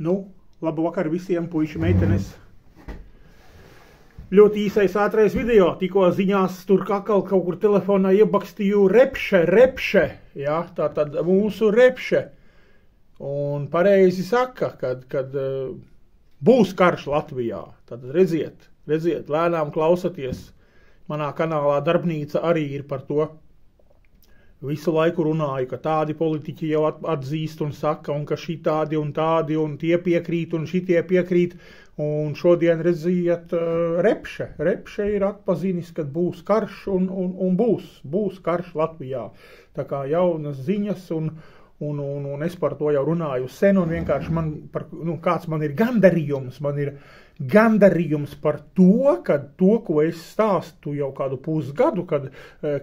Nu, labu vakaru visiem, puiši, meitenes. Ļoti īsais ātrais video, tikko ziņās tur kaut kur telefonā iebakstīju repše, ja, tātad mūsu repše. Un pareizi saka, kad būs karš Latvijā, tad redziet, lēnām klausaties. Manā kanālā Darbnīca arī ir par to. Visu laiku runāju, ka tādi politiķi jau atzīst un saka, un ka šitādi un tādi, un tie piekrīt, un šitie piekrīt. Un šodien redziet repše. Repše ir atpazinis, kad būs karš un būs karš Latvijā. Tā kā jaunas ziņas, un es par to jau runāju sen, un vienkārši kāds man ir gandarījums par to, ko es stāstu jau kādu pusgadu, kad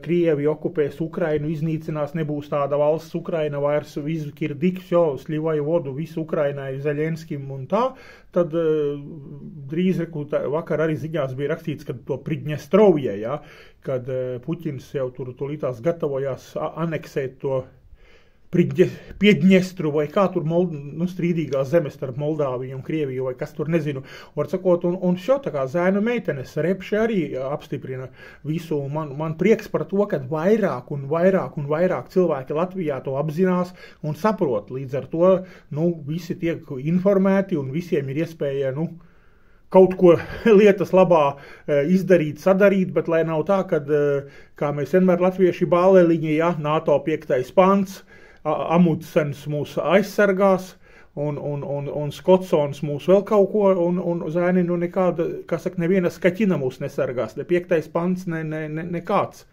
Krievi okupēs Ukrainu, iznīcinās, nebūs tāda valsts Ukraina vairs, visu kirdiks, sļivai vodu, visu Ukrainai, Zeļenskim un tā, tad drīz vakar arī ziņās bija rakstīts, kad to Pridņestrovje, ja, kad Puķins jau tur tulītās gatavojās aneksēt to Piedņestru vai kā tur strīdīgās zemes starp Moldāviju un Krieviju vai kas tur nezinu. Var sakot, un šo tā kā zēnu meitenes repše arī apstiprina visu. Man prieks par to, ka vairāk un vairāk cilvēki Latvijā to apzinās un saprot. Līdz ar to visi tiek informēti un visiem ir iespēja kaut ko lietas labā izdarīt, sadarīt, bet lai nav tā, kad, kā mēs vienmēr latvieši bāleliņi, ja, NATO 5. pants, Amudsens mūs aizsargās, un Skotsons mūs vēl kaut ko, un zēni, nekāda, kā saka, neviena skaķina mūs nesargās, ne 5. pants, nekāds.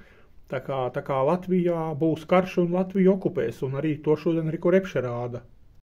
Tā kā Latvijā būs karš un Latviju okupēs, un arī to šodien Riko Repše rāda.